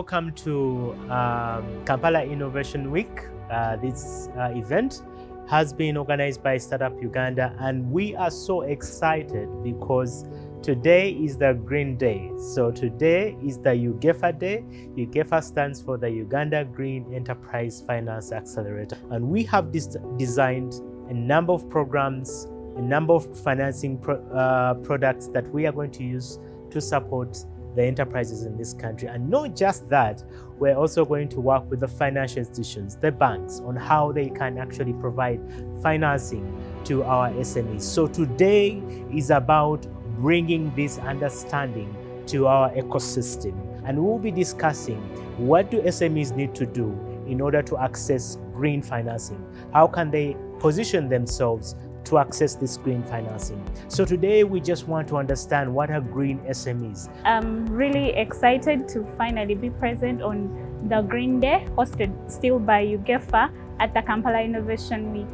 welcome to Kampala Innovation Week. This event has been organized by Startup Uganda, and we are so excited because today is the Green Day. So today is the UGEFA Day. UGEFA stands for the Uganda Green Enterprise Finance Accelerator. And we have designed a number of programs, a number of financing products that we are going to use to support the enterprises in this country. And not just that, we're also going to work with the financial institutions, the banks, on how they can actually provide financing to our SMEs. So today is about bringing this understanding to our ecosystem. And we'll be discussing what do SMEs need to do in order to access green financing? How can they position themselves to access this green financing? So today we just want to understand what are green SMEs. I'm really excited to finally be present on the Green Day, hosted still by UGEFA at the Kampala Innovation Week.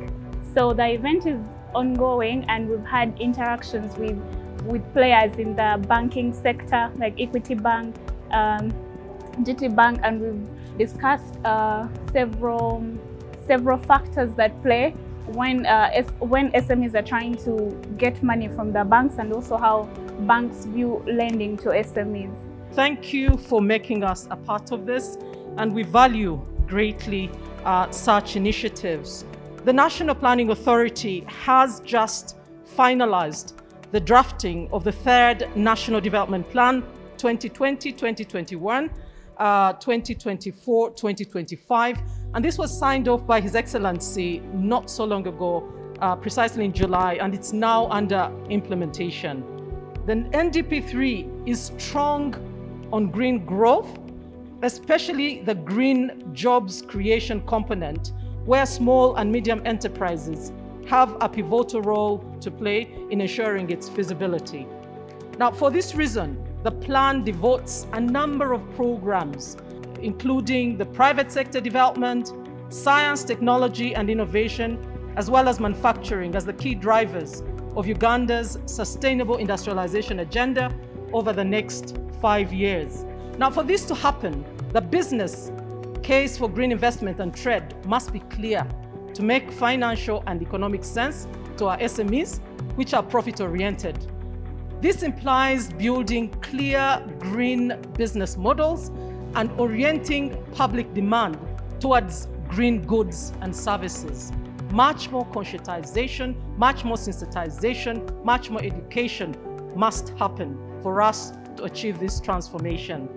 So the event is ongoing, and we've had interactions with players in the banking sector like Equity Bank, GT Bank, and we've discussed several factors that play when SMEs are trying to get money from the banks, and also how banks view lending to SMEs. Thank you for making us a part of this, and we value greatly such initiatives. The National Planning Authority has just finalized the drafting of the third National Development Plan 2020-2021, 2024-2025, and this was signed off by His Excellency not so long ago, precisely in July, and it's now under implementation. The NDP3 is strong on green growth, especially the green jobs creation component, where small and medium enterprises have a pivotal role to play in ensuring its feasibility. Now, for this reason, the plan devotes a number of programs, including the private sector development, science, technology, and innovation, as well as manufacturing as the key drivers of Uganda's sustainable industrialization agenda over the next 5 years. Now, for this to happen, the business case for green investment and trade must be clear to make financial and economic sense to our SMEs, which are profit-oriented. This implies building clear green business models and orienting public demand towards green goods and services. Much more conscientization, much more sensitization, much more education must happen for us to achieve this transformation.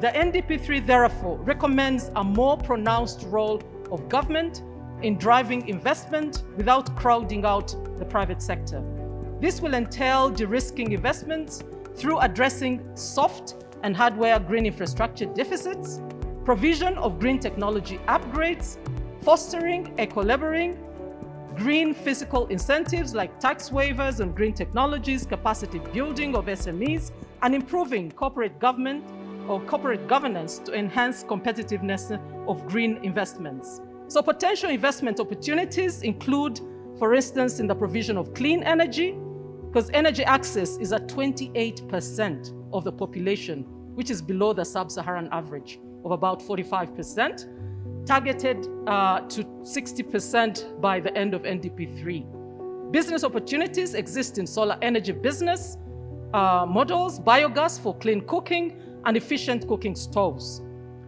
The NDP3 therefore recommends a more pronounced role of government in driving investment without crowding out the private sector. This will entail de-risking investments through addressing soft and hardware green infrastructure deficits, provision of green technology upgrades, fostering eco-labeling, green physical incentives like tax waivers on green technologies, capacity building of SMEs, and improving corporate government or corporate governance to enhance competitiveness of green investments. So potential investment opportunities include, for instance, in the provision of clean energy, because energy access is at 28% of the population, which is below the sub-Saharan average of about 45%, targeted to 60% by the end of NDP3. Business opportunities exist in solar energy business models, biogas for clean cooking, and efficient cooking stoves.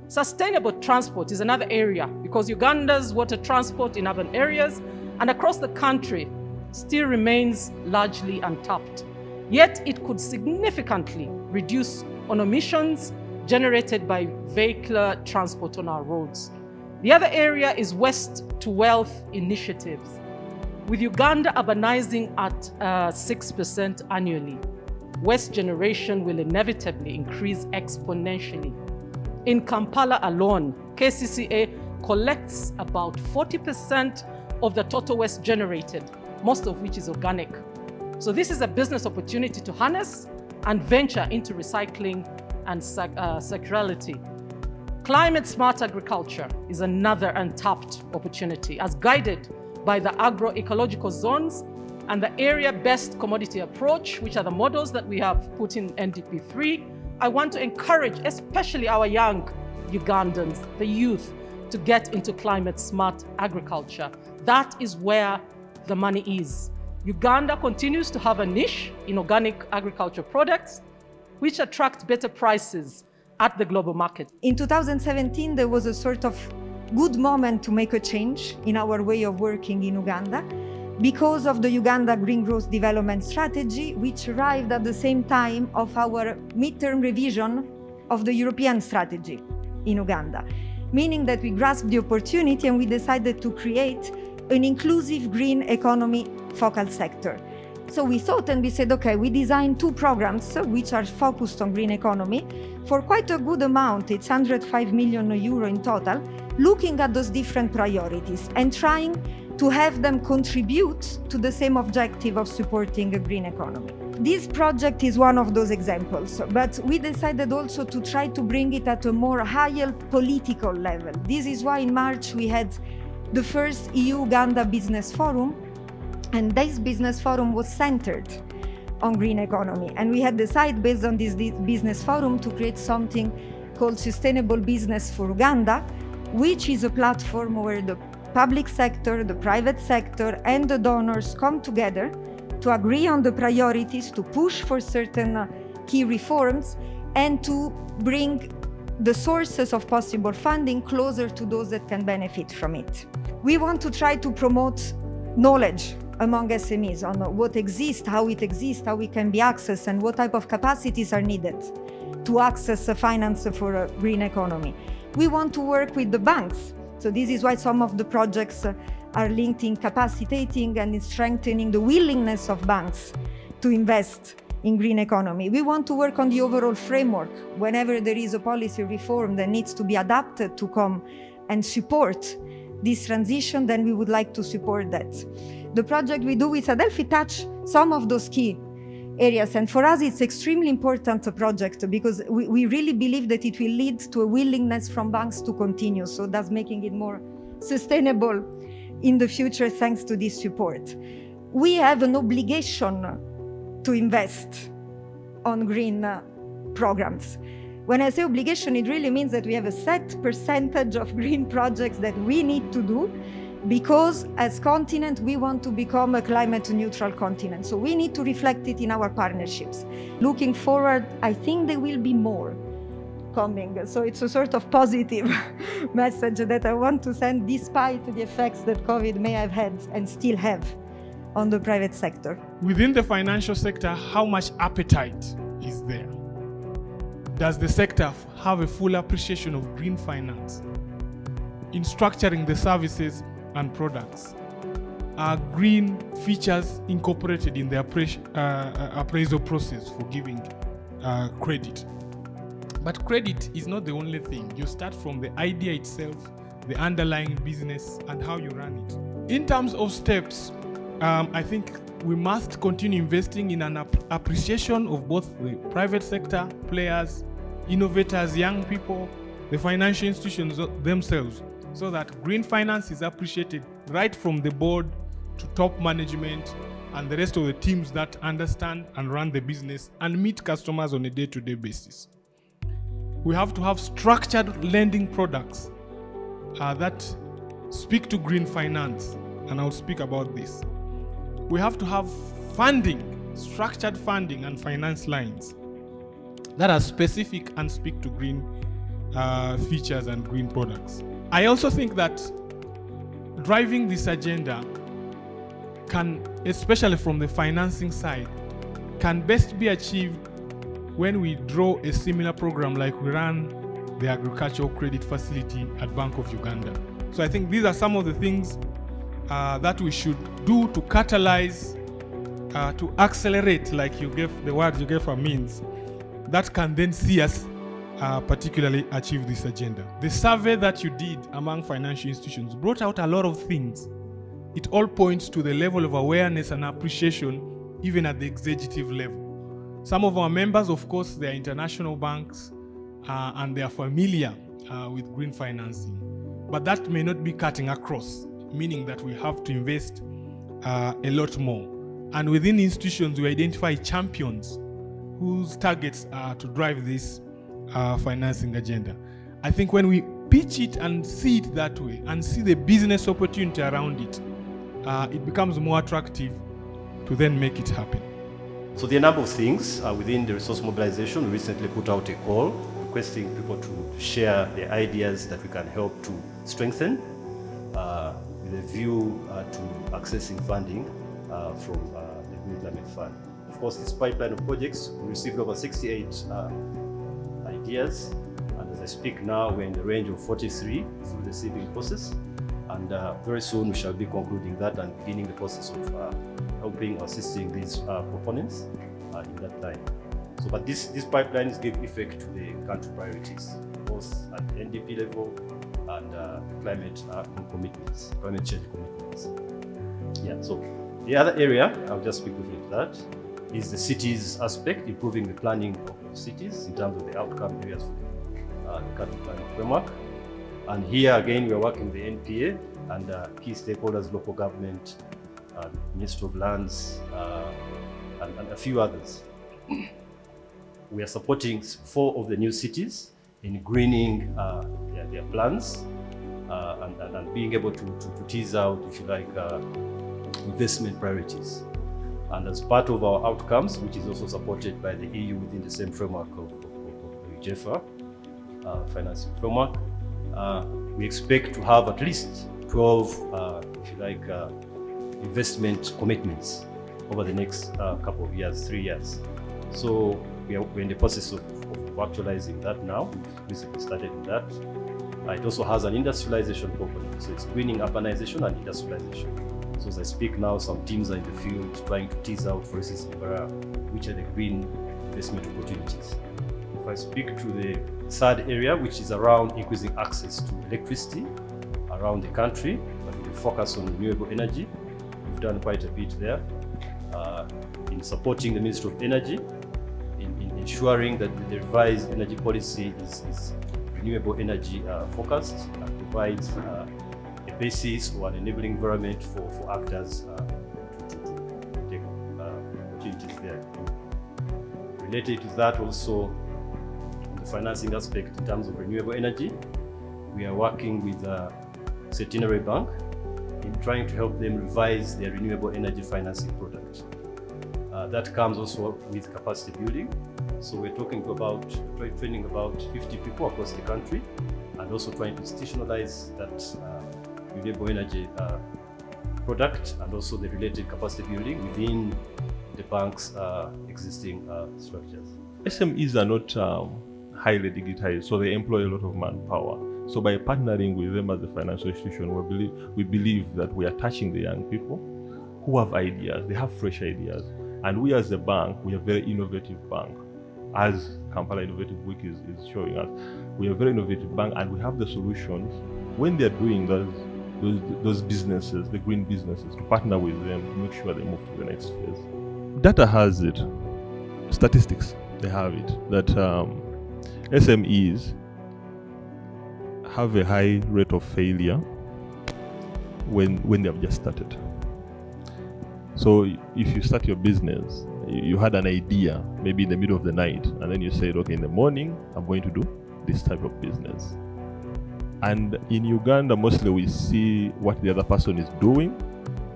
Sustainable transport is another area because Uganda's water transport in urban areas and across the country still remains largely untapped. Yet it could significantly reduce on emissions generated by vehicular transport on our roads. The other area is waste to wealth initiatives. With Uganda urbanizing at 6% annually, waste generation will inevitably increase exponentially. In Kampala alone, KCCA collects about 40% of the total waste generated, most of which is organic. So this is a business opportunity to harness and venture into recycling and circularity. Climate-smart agriculture is another untapped opportunity, as guided by the agro-ecological zones and the area-based commodity approach, which are the models that we have put in NDP3. I want to encourage especially our young Ugandans, the youth, to get into climate smart agriculture. That is where the money is. Uganda continues to have a niche in organic agriculture products, which attract better prices at the global market. In 2017, there was a sort of good moment to make a change in our way of working in Uganda because of the Uganda Green Growth Development Strategy, which arrived at the same time of our midterm revision of the European strategy in Uganda, meaning that we grasped the opportunity and we decided to create an inclusive green economy focal sector. So we thought and we said, okay, we designed 2 programs which are focused on green economy for quite a good amount. It's 105 million euro in total, looking at those different priorities and trying to have them contribute to the same objective of supporting a green economy. This project is one of those examples, but we decided also to try to bring it at a more higher political level. This is why in March we had the first EU-Uganda Business Forum, and this business forum was centered on green economy. And we had decided based on this business forum to create something called Sustainable Business for Uganda, which is a platform where the public sector, the private sector, and the donors come together to agree on the priorities, to push for certain key reforms, and to bring the sources of possible funding closer to those that can benefit from it. We want to try to promote knowledge among SMEs on what exists, how it exists, how it can be accessed, and what type of capacities are needed to access finance for a green economy. We want to work with the banks. So this is why some of the projects are linked in capacitating and in strengthening the willingness of banks to invest in green economy. We want to work on the overall framework. Whenever there is a policy reform that needs to be adapted to come and support this transition, then we would like to support that. The project we do with Adelphi touch some of those key areas, and for us it's extremely important project because we really believe that it will lead to a willingness from banks to continue, so that's making it more sustainable in the future thanks to this support. We have an obligation to invest on green programs. When I say obligation, it really means that we have a set percentage of green projects that we need to do because as continent, we want to become a climate neutral continent. So we need to reflect it in our partnerships. Looking forward, I think there will be more coming. So it's a sort of positive message that I want to send despite the effects that COVID may have had and still have on the private sector. Within the financial sector, how much appetite is there? Does the sector have a full appreciation of green finance in structuring the services and products? Are green features incorporated in the appraisal process for giving credit? But credit is not the only thing. You start from the idea itself, the underlying business, and how you run it. In terms of steps, I think we must continue investing in an appreciation of both the private sector players, innovators, young people, the financial institutions themselves, so that green finance is appreciated right from the board to top management and the rest of the teams that understand and run the business and meet customers on a day-to-day basis. We have to have structured lending products that speak to green finance, and I'll speak about this. We have to have funding, structured funding and finance lines that are specific and speak to green features and green products. I also think that driving this agenda can, especially from the financing side, can best be achieved when we draw a similar program like we ran the agricultural credit facility at Bank of Uganda. So I think these are some of the things that we should do to catalyze, to accelerate, like the word UGEFA means, that can then see us particularly achieve this agenda. The survey that you did among financial institutions brought out a lot of things. It all points to the level of awareness and appreciation even at the executive level. Some of our members, of course, they are international banks and they are familiar with green financing, but that may not be cutting across, meaning that we have to invest a lot more. And within institutions, we identify champions whose targets are to drive this financing agenda. I think when we pitch it and see it that way and see the business opportunity around it, it becomes more attractive to then make it happen. So there are a number of things within the resource mobilization. We recently put out a call requesting people to share their ideas that we can help to strengthen with a view to accessing funding from the Green Climate Fund. Of course, this pipeline of projects, we received over 68 ideas, and as I speak now, we're in the range of 43 through the receiving process, and very soon we shall be concluding that and beginning the process of helping or assisting these proponents in that time. So, but these pipelines give effect to the country priorities, both at the NDP level and climate commitments, climate change commitments. Yeah. So the other area, I'll just speak briefly to that, is the cities aspect, improving the planning of cities in terms of the outcome areas for the country planning framework. And here again, we are working with the NPA and key stakeholders, local government, Ministry of Lands, and a few others. We are supporting 4 of the new cities in greening their plans and being able to tease out, if you like, investment priorities. And as part of our outcomes, which is also supported by the EU within the same framework of UGEFA financing framework, we expect to have at least 12, if you like, investment commitments over the next couple of years, 3 years. So we're in the process of actualizing that now. We've recently started in that. It also has an industrialization component. So it's greening urbanization and industrialization. So as I speak now, some teams are in the field trying to tease out, for instance, which are the green investment opportunities. If I speak to the third area, which is around increasing access to electricity around the country, but with a focus on renewable energy, we've done quite a bit there in supporting the Ministry of Energy, in ensuring that the revised energy policy is renewable energy focused and provides a basis or an enabling environment for actors to take opportunities there. Related to that also, on the financing aspect in terms of renewable energy, we are working with Centenary Bank in trying to help them revise their renewable energy financing product. That comes also with capacity building. So we're talking about training about 50 people across the country and also trying to institutionalize that renewable energy product and also the related capacity building within the bank's existing structures. SMEs are not highly digitized, so they employ a lot of manpower. So by partnering with them as a financial institution, we believe that we are touching the young people who have ideas, they have fresh ideas. And we as a bank, we are a very innovative bank. As Kampala Innovative Week is showing us, we are a very innovative bank and we have the solutions when they're doing those businesses, the green businesses, to partner with them to make sure they move to the next phase. Data has it, statistics, they have it, that SMEs have a high rate of failure when they have just started. So if you start your business, you had an idea, maybe in the middle of the night, and then you said, okay, in the morning, I'm going to do this type of business. And in Uganda, mostly we see what the other person is doing,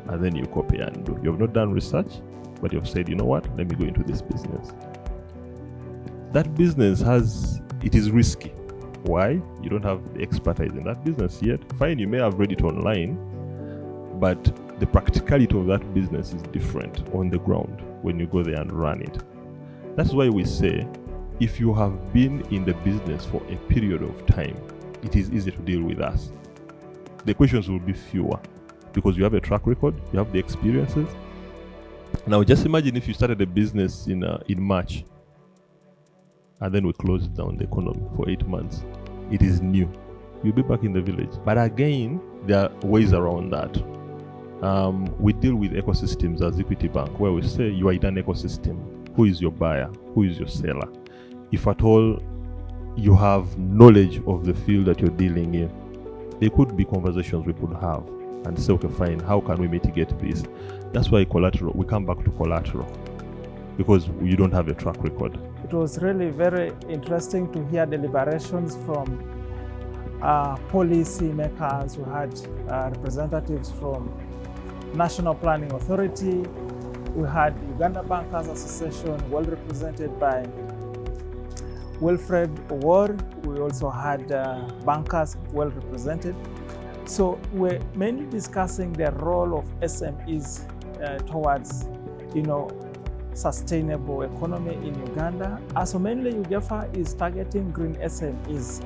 and then you copy and do. You have not done research, but you've said, you know what, let me go into this business. That business it is risky. Why? You don't have the expertise in that business yet. Fine, you may have read it online, but the practicality of that business is different on the ground when you go there and run it. That's why we say, if you have been in the business for a period of time, it is easy to deal with us. The questions will be fewer because you have a track record, you have the experiences. Now just imagine if you started a business in March and then we closed down the economy for 8 months. It is new. You'll be back in the village. But again, there are ways around that. We deal with ecosystems as Equity Bank, where we say you are in an ecosystem. Who is your buyer? Who is your seller? If at all you have knowledge of the field that you're dealing in, there could be conversations we could have and say, okay, fine, how can we mitigate this? That's why collateral, we come back to collateral, because you don't have a track record. It was really very interesting to hear deliberations from policy makers, we had representatives from National Planning Authority, we had Uganda Bankers Association, well represented by Wilfred Owor. We also had bankers well represented. So we're mainly discussing the role of SMEs towards, sustainable economy in Uganda. So mainly UGEFA is targeting green SMEs.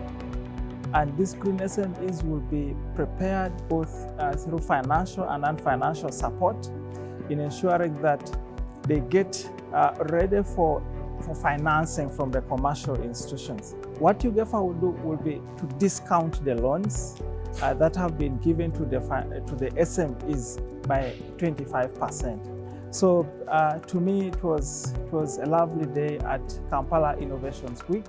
And these green SMEs will be prepared both through financial and non-financial support in ensuring that they get ready for financing from the commercial institutions. What UGEFA will do will be to discount the loans that have been given to the SMEs by 25%. So to me, it was a lovely day at Kampala Innovations Week.